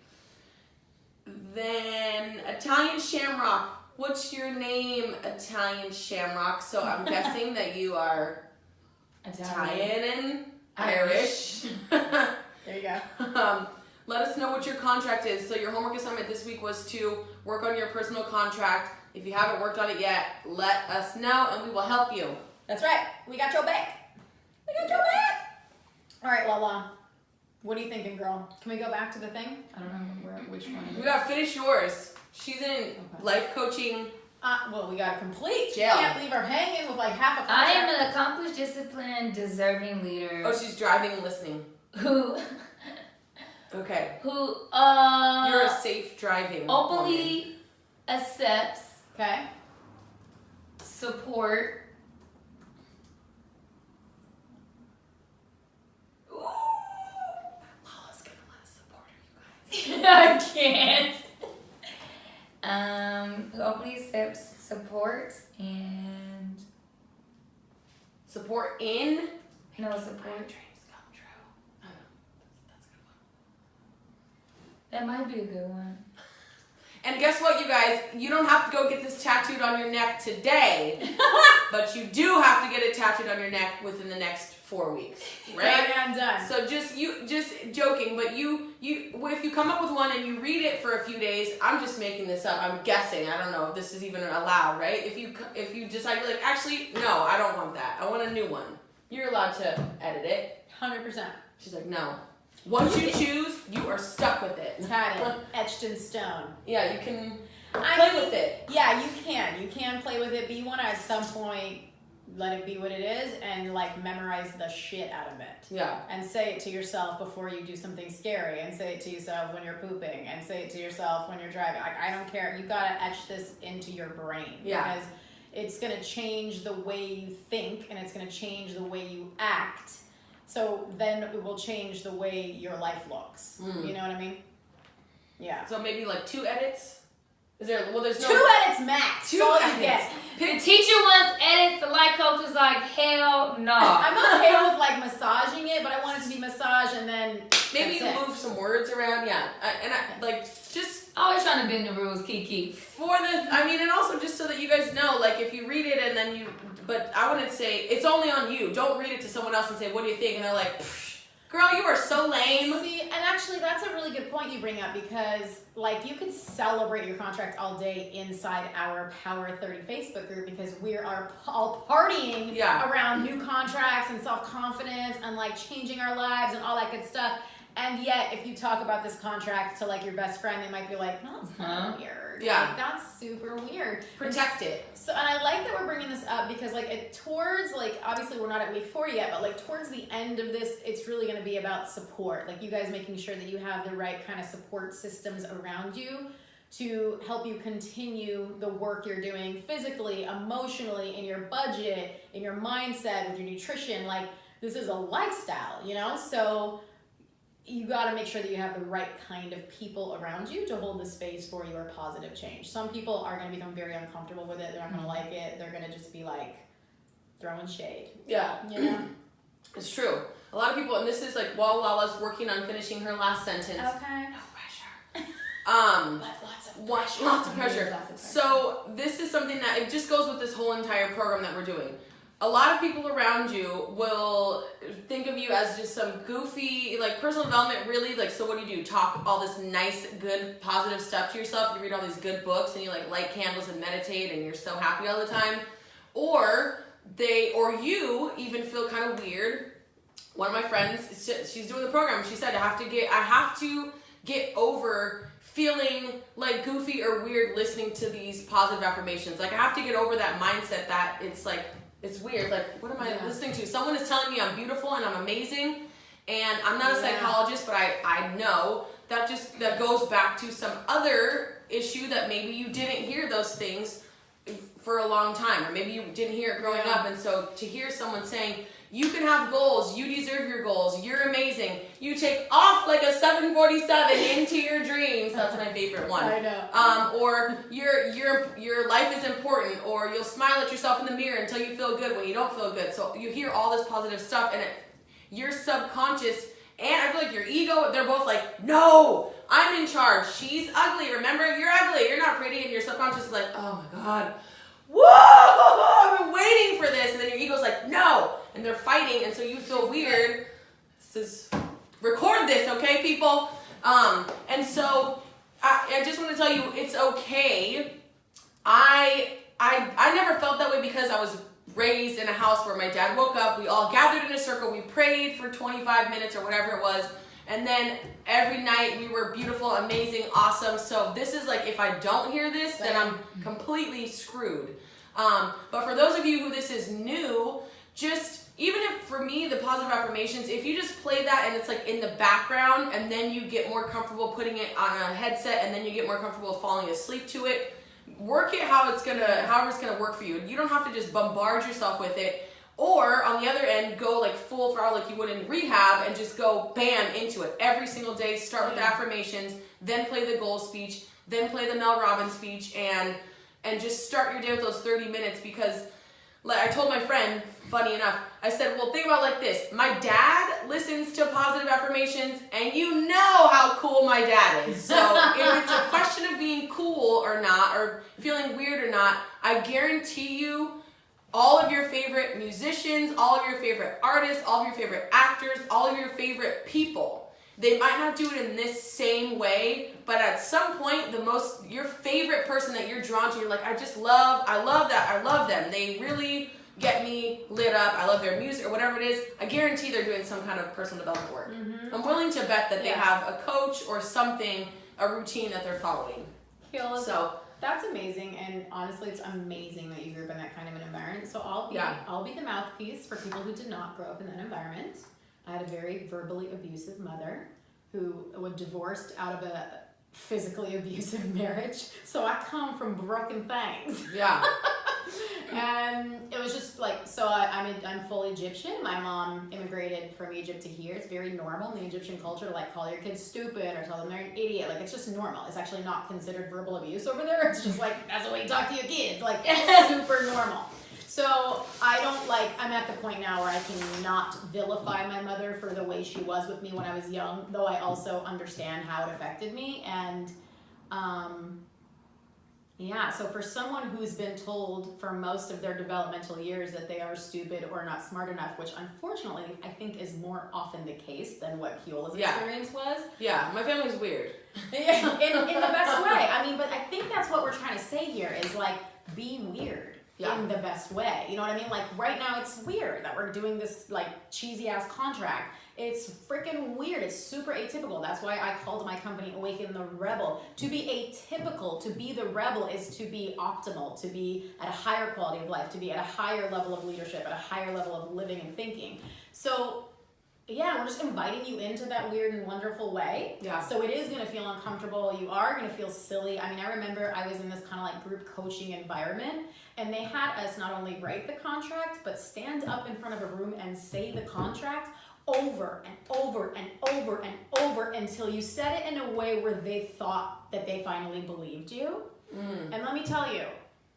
Then Italian Shamrock. What's your name, Italian Shamrock? So I'm guessing that you are Italian and Irish. There you go. Let us know what your contract is. So your homework assignment this week was to work on your personal contract. If you haven't worked on it yet, let us know and we will help you. That's right. We got your back. We got your back. All right, Lala. What are you thinking, girl? Can we go back to the thing? I don't know which one. We gotta finish yours. She's in life coaching. Well, we gotta complete. Jail. We can't leave her hanging with like half a I am contract. an accomplished, disciplined, deserving leader. Oh, she's driving and listening. Who Okay. You're You're a safe driving openly woman. accepts Okay. support. Ooh. Lala's gonna let us support her, you guys. I can't. Openly accepts support and Support in no my support. dreams come true. Oh, that's a good one. That might be a good one. And guess what, you guys? You don't have to go get this tattooed on your neck today, but you do have to get it tattooed on your neck within the next 4 weeks, right? I'm done. So just joking, but if you come up with one and you read it for a few days, I'm just making this up. I'm guessing. I don't know if this is even allowed, right? If you decide you're like, actually, no, I don't want that. I want a new one. You're allowed to edit it. 100%. She's like, no. Once you choose, you are stuck with it. Tatted, etched in stone. Yeah, you can play with it. Yeah, you can. You can play with it, but you want to at some point let it be what it is and like memorize the shit out of it. Yeah. And say it to yourself before you do something scary, and say it to yourself when you're pooping, and say it to yourself when you're driving. Like, I don't care. You gotta etch this into your brain. Yeah. Because it's gonna change the way you think, and it's gonna change the way you act. So then it will change the way your life looks. You know what I mean? Yeah. So maybe like 2 edits. Is there? Well, there's no 2 edits max. 2 all you get. The teacher wants edits. The life coach is like, hell no. I'm okay with like massaging it, but I want it to be massaged and then maybe you move some words around. Yeah, and I like just always trying to bend the rules, Kiki. For this, I mean, and also just so that you guys know, like if you read it and then but I wouldn't say it's only on you. Don't read it to someone else and say, "What do you think?" And they're like, "Girl, you are so lame." See, and actually, that's a really good point you bring up because, like, you could celebrate your contract all day inside our Power 30 Facebook group because we are all partying around new contracts and self-confidence and, like, changing our lives and all that good stuff. And yet, if you talk about this contract to, like, your best friend, they might be like, no, that's kind of weird. Yeah. Like, that's super weird. Protect it. So, and I like that we're bringing this up because, like, towards, like, obviously we're not at week 4 yet, but, like, towards the end of this, it's really going to be about support. Like, you guys making sure that you have the right kind of support systems around you to help you continue the work you're doing physically, emotionally, in your budget, in your mindset, with your nutrition. Like, this is a lifestyle, you know? So you got to make sure that you have the right kind of people around you to hold the space for your positive change. Some people are going to become very uncomfortable with it. They're not going to like it. They're going to just be like throwing shade. Yeah. You know? It's true. A lot of people, and this is like while Lala's working on finishing her last sentence. Okay. No pressure. But lots of pressure. So this is something that it just goes with this whole entire program that we're doing. A lot of people around you will think of you as just some goofy, like personal development, really, like, so what do? Talk all this nice, good, positive stuff to yourself. You read all these good books and you like light candles and meditate and you're so happy all the time. Or you even feel kind of weird. One of my friends, she's doing the program. She said, I have to get over feeling like goofy or weird listening to these positive affirmations. Like I have to get over that mindset that it's like, it's weird. Like, what am I listening to? Someone is telling me I'm beautiful and I'm amazing. And I'm not a psychologist, but I know that goes back to some other issue that maybe you didn't hear those things for a long time. Or maybe you didn't hear it growing up. And so to hear someone saying, you can have goals, you deserve your goals, you're amazing, you take off like a 747 into your dreams. That's my favorite one. I know. Or your life is important, or you'll smile at yourself in the mirror until you feel good when you don't feel good. So you hear all this positive stuff, and your subconscious and I feel like your ego, they're both like, no, I'm in charge. She's ugly. Remember, you're ugly. You're not pretty. And your subconscious is like, oh my God. Whoa, I've been waiting for this. And then your ego's like, no. And they're fighting. And so you feel weird. Record this, okay, people? And so I just want to tell you, it's okay. I never felt that way because I was raised in a house where my dad woke up, we all gathered in a circle, we prayed for 25 minutes or whatever it was, and then every night we were beautiful, amazing, awesome. So this is like, if I don't hear this, then I'm completely screwed. But for those of you who this is new, just, even if for me, the positive affirmations, if you just play that and it's like in the background, and then you get more comfortable putting it on a headset, and then you get more comfortable falling asleep to it, work it however it's gonna work for you. You don't have to just bombard yourself with it. Or on the other end, go like full throttle like you would in rehab and just go bam into it every single day. Start with the affirmations, then play the goal speech, then play the Mel Robbins speech, and just start your day with those 30 minutes. Because like I told my friend, funny enough, I said, well, think about it like this. My dad listens to positive affirmations, and you know how cool my dad is. So if it's a question of being cool or not, or feeling weird or not, I guarantee you all of your favorite musicians, all of your favorite artists, all of your favorite actors, all of your favorite people, they might not do it in this same way, but at some point, your favorite person that you're drawn to, you're like, I love that, I love them. They really get me lit up. I love their music or whatever it is. I guarantee they're doing some kind of personal development work. Mm-hmm. I'm willing to bet that they have a coach or something, a routine that they're following. So that's amazing, and honestly, it's amazing that you grew up in that kind of an environment. So I'll be the mouthpiece for people who did not grow up in that environment. I had a very verbally abusive mother who was divorced out of a physically abusive marriage. So I come from broken things. Yeah. And it was just like, so I'm full Egyptian. My mom immigrated from Egypt to here. It's very normal in the Egyptian culture to like call your kids stupid or tell them they're an idiot. Like, it's just normal. It's actually not considered verbal abuse over there. It's just like, that's the way you talk to your kids. Like, it's super normal. So I'm at the point now where I cannot vilify my mother for the way she was with me when I was young, though I also understand how it affected me. And, yeah, so for someone who's been told for most of their developmental years that they are stupid or not smart enough, which unfortunately I think is more often the case than what Keola's experience was. Yeah, my family's weird. in the best way. I mean, but I think that's what we're trying to say here is like, be weird. Yeah. In the best way. You know what I mean? Like right now it's weird that we're doing this like cheesy ass contract. It's freaking weird. It's super atypical. That's why I called my company Awaken the Rebel. To be atypical, to be the rebel is to be optimal, to be at a higher quality of life, to be at a higher level of leadership, at a higher level of living and thinking. So yeah, we're just inviting you into that weird and wonderful way. Yeah. So it is going to feel uncomfortable. You are going to feel silly. I mean, I remember I was in this kind of like group coaching environment, and they had us not only write the contract, but stand up in front of a room and say the contract over and over and over and over until you said it in a way where they thought that they finally believed you. And let me tell you,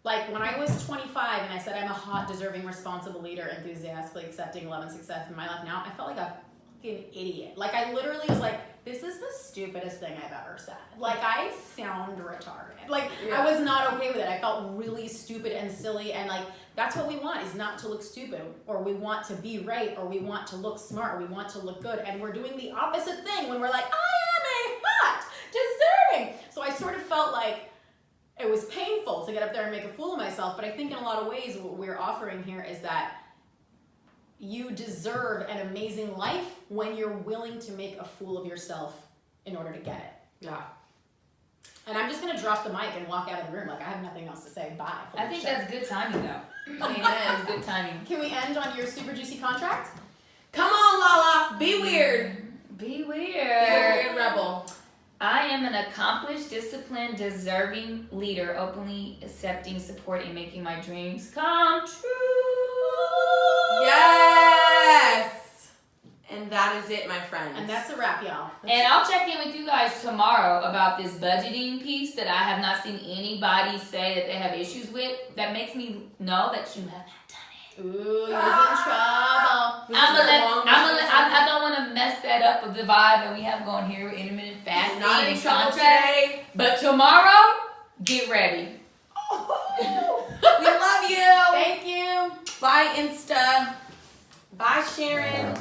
like when I was 25 and I said I'm a hot, deserving, responsible leader, enthusiastically accepting love and success in my life now, I felt like a fucking idiot. Like I literally was like, this is the stupidest thing I've ever said. Like I sound retarded. Like I was not okay with it. I felt really stupid and silly, and like that's what we want, is not to look stupid, or we want to be right, or we want to look smart, or we want to look good, and we're doing the opposite thing when we're like, I am a hot, deserving. So I sort of felt like it was painful to get up there and make a fool of myself, but I think in a lot of ways what we're offering here is that you deserve an amazing life when you're willing to make a fool of yourself in order to get it. Yeah. And I'm just going to drop the mic and walk out of the room like I have nothing else to say. Bye. I think that's good timing, though. Amen. Good timing. Can we end on your super juicy contract? Come on, Lala. Be weird. Be weird. Be a weird rebel. I am an accomplished, disciplined, deserving leader, openly accepting, supporting, making my dreams come true. Yes! And that is it, my friends. And that's a wrap, y'all. And I'll check in with you guys tomorrow about this budgeting piece that I have not seen anybody say that they have issues with. That makes me know that you have not done it. Ooh, you're in trouble. I don't want to mess that up with the vibe that we have going here with intermittent fasting Not in and trouble contracts. today. But tomorrow, get ready. We love you. Thank you. Bye, Insta. Bye, Sharon.